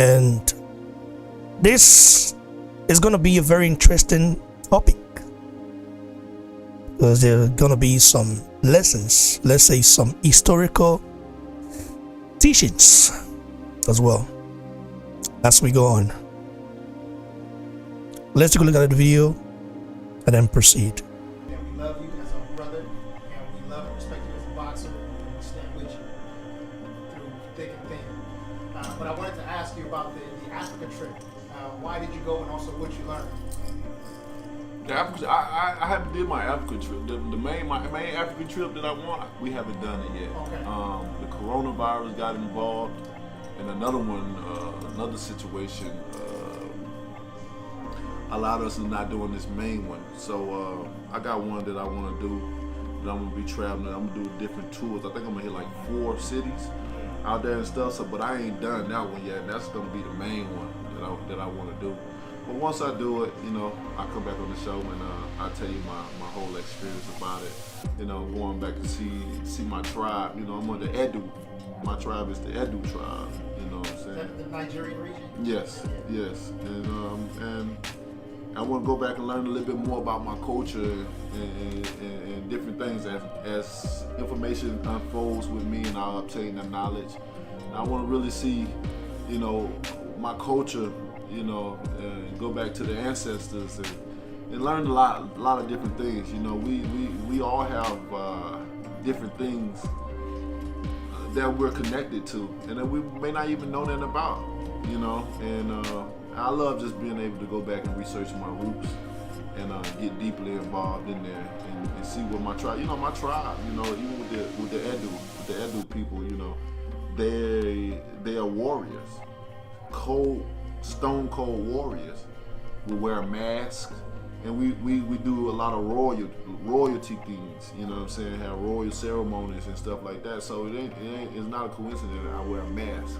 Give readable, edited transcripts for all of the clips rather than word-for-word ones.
And this is going to be a very interesting topic because there are going to be some lessons, let's say some historical teachings as well as we go on. Let's take a look at the video and then proceed. And we love you as a brother, and we love and respect you as a boxer, and we stand with you through thick and thin. But I wanted to ask you about the Africa trip. Why did you go, and also what you learned? The Africa, I haven't did my Africa trip. My main Africa trip that I want, we haven't done it yet. Okay. The coronavirus got involved, and another one, another situation allowed us to not doing this main one. So I got one that I want to do. That I'm gonna be traveling. I'm gonna do different tours. I think I'm gonna hit like 4 cities out there and stuff. So, but I ain't done that one yet. That's gonna be the main one that I want to do. But once I do it, I come back on the show and I tell you my whole experience about it. Going back to see my tribe. I'm on the Edu. My tribe is the Edu tribe. You know what I'm saying? Is that the Nigerian region? Yes, yes. And I want to go back and learn a little bit more about my culture and different things as information unfolds with me and I obtain that knowledge. And I want to really see, my culture, and go back to the ancestors and learn a lot of different things. We all have different things that we're connected to and that we may not even know nothing about, and I love just being able to go back and research my roots and get deeply involved in there and see what my tribe, my tribe, even with the Edu people, they are warriors, stone cold warriors. We wear masks and we do a lot of royalty things, have royal ceremonies and stuff like that. So it's not a coincidence that I wear a mask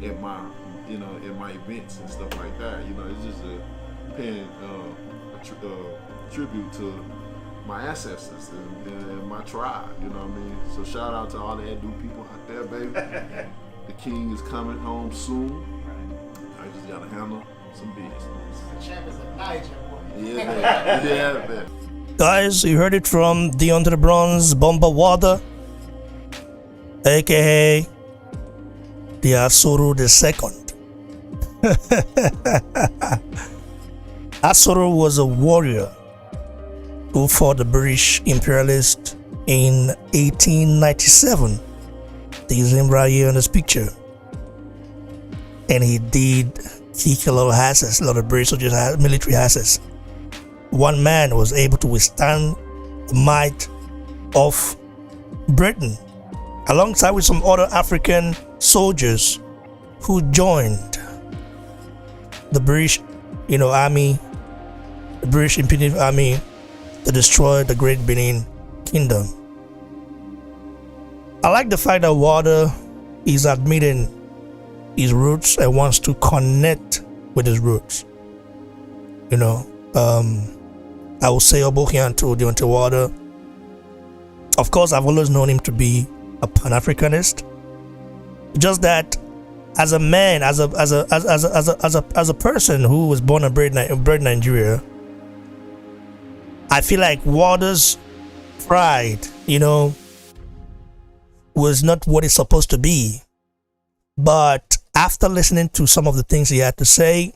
at my in my events and stuff like that. It's just paying a tribute to my ancestors and my tribe, So shout out to all the Edu people out there, baby. The king is coming home soon. I just gotta handle some business. The champ is a Niger boy. Yeah, man. Yeah, man. Guys, you heard it from Deontay the Bronze Bomba Wada, aka the Asuru II. Asuru was a warrior who fought the British imperialists in 1897. There's him right here in this picture. And he did kick a lot of asses, a lot of British soldiers, military asses. One man was able to withstand the might of Britain, alongside with some other African soldiers who joined the British, army, the British Imperial Army, to destroy the Great Benin Kingdom. I like the fact that Wada is admitting his roots and wants to connect with his roots. I will say Obokian to Deontay Wada. Of course, I've always known him to be a Pan-Africanist. Just that, as a man, as a person who was born and bred in Nigeria, I feel like Wada's pride, was not what it's supposed to be. But after listening to some of the things he had to say,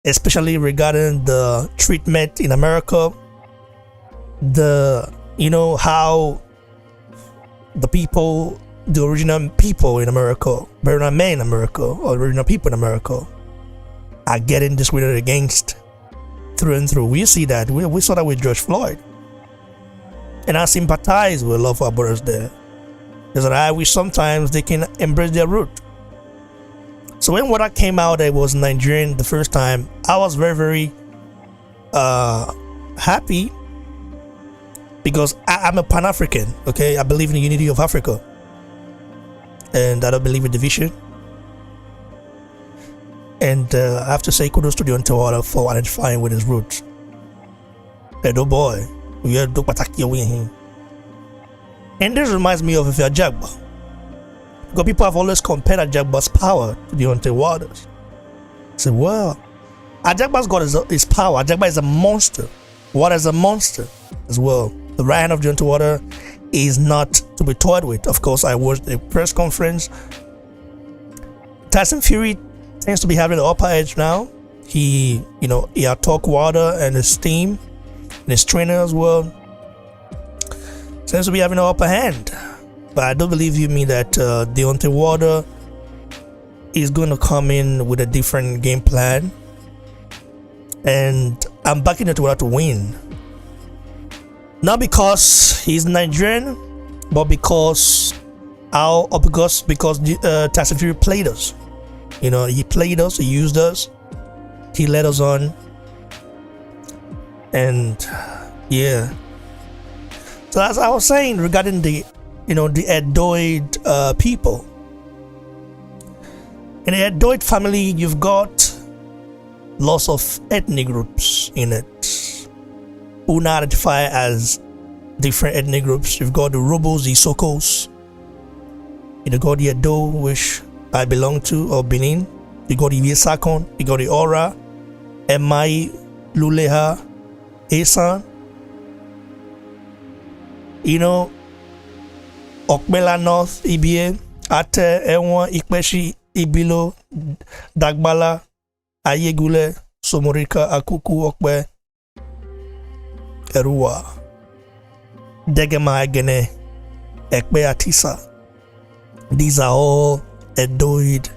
especially regarding the treatment in America, how the original people in America, original men in America, or original people in America are getting discriminated against through and through. We see that. We saw that with George Floyd. And I sympathize with a lot of our brothers there. Because I wish sometimes they can embrace their root. So when Wada came out that was Nigerian the first time, I was very, very happy because I'm a Pan-African, okay? I believe in the unity of Africa. And I don't believe in division. And I have to say kudos to Deontay Wada for identifying with his roots. Edo boy, we are do pataki away him. And this reminds me of Ifeajagba. Because people have always compared Ajagba's power to Deontay Wilder's. I said, well, Ajagba's got his power. Ajagba is a monster. Wilder is a monster as well. The right hand of Deontay Wilder is not to be toyed with. Of course, I watched a press conference. Tyson Fury tends to be having the upper edge now. He outtalked Wilder and his team and his trainer as well. Tends to be having the upper hand. But I don't believe you mean that Deontay Wilder is going to come in with a different game plan. And I'm backing Deontay Wilder to win. Not because he's Nigerian, but because Tyson Fury played us. He played us, he used us, he led us on. And yeah. So as I was saying regarding the Edoid people. In the Edoid family, you've got lots of ethnic groups in it who now identify as different ethnic groups. You've got the Robos, the Sokos. You got the Edo, which I belong to, or Benin. You got the Yesakon, you got the Ora, Emai, Luleha, Esan. Okmela North, Ibie, Ate, Ewan, Ikpeshi, Ibilo, Dagbala, Ayegule, Somorika, Akuku, Okbe, Erua, Degema Agene, Ekbe Atisa. These are all Edoid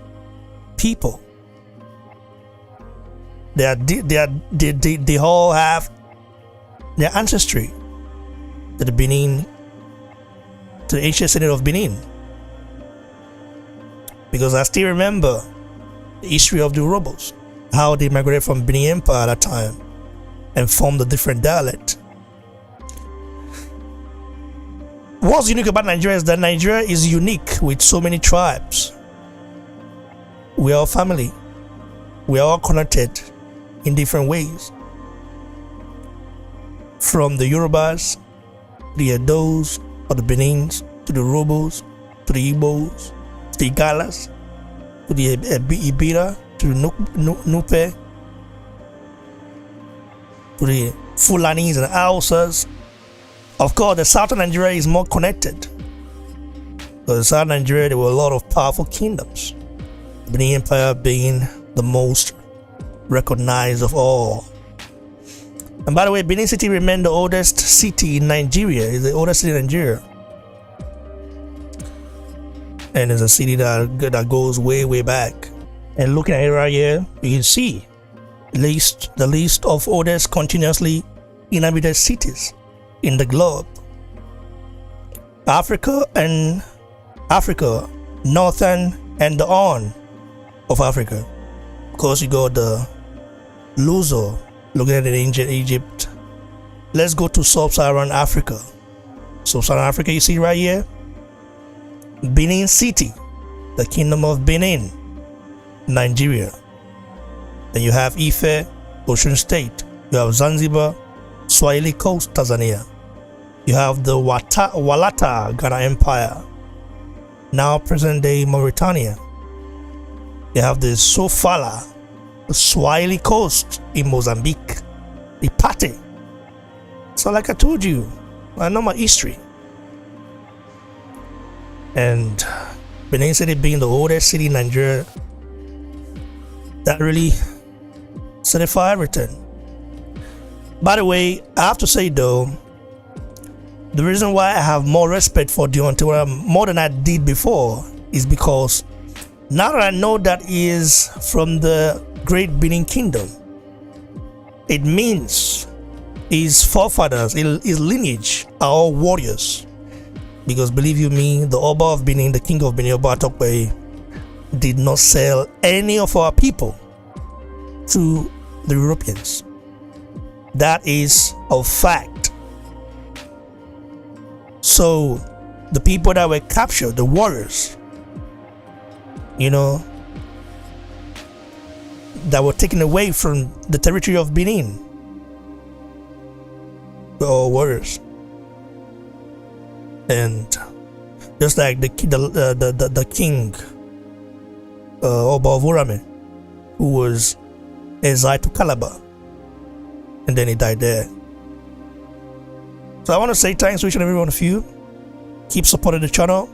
people. They all have their ancestry to the Benin, to the ancient city of Benin. Because I still remember the history of the Robos, how they migrated from Benin Empire at that time and formed a different dialect. What's unique about Nigeria is that Nigeria is unique with so many tribes. We are all family. We are all connected in different ways. From the Yorubas, the Edos, or the Benins, to the Robos, to the Igbos, to the Igalas, to the Ibira, to the Nupe, to the Fulanis and Hausas. Of course, the southern Nigeria is more connected. But in southern Nigeria, there were a lot of powerful kingdoms. The Benin Empire being the most recognized of all. And by the way, Benin City remained the oldest city in Nigeria. It's the oldest city in Nigeria. And it's a city that goes way, way back. And looking at it right here, you can see the list of oldest continuously inhabited cities in the globe. Africa, northern and the Horn of Africa. Of course, you got the Luso, looking at ancient Egypt. Let's go to sub-Saharan Africa. Sub-Saharan Africa, you see right here, Benin City, the Kingdom of Benin, Nigeria. Then you have Ife, Ocean State. You have Zanzibar, Swahili Coast, Tanzania. You have the Walata Ghana Empire, now present-day Mauritania. You have the Sofala, the Swahili Coast in Mozambique, the Pate. So like I told you, I know my history. And Benin City being the oldest city in Nigeria, that really certified everything. By the way, I have to say though, the reason why I have more respect for Deontay Wilder more than I did before is because now that I know that he is from the great Benin Kingdom, it means his forefathers, his lineage are all warriors. Because believe you me, the Oba of Benin, the king of Benin, Oba Atokwe, did not sell any of our people to the Europeans. That is a fact. So the people that were captured, the warriors, that were taken away from the territory of Benin, were all warriors. And Just like the king, Oba of Urame, who was exiled to Calabar, and then he died there. So I want to say thanks to each and every one of you. Keep supporting the channel.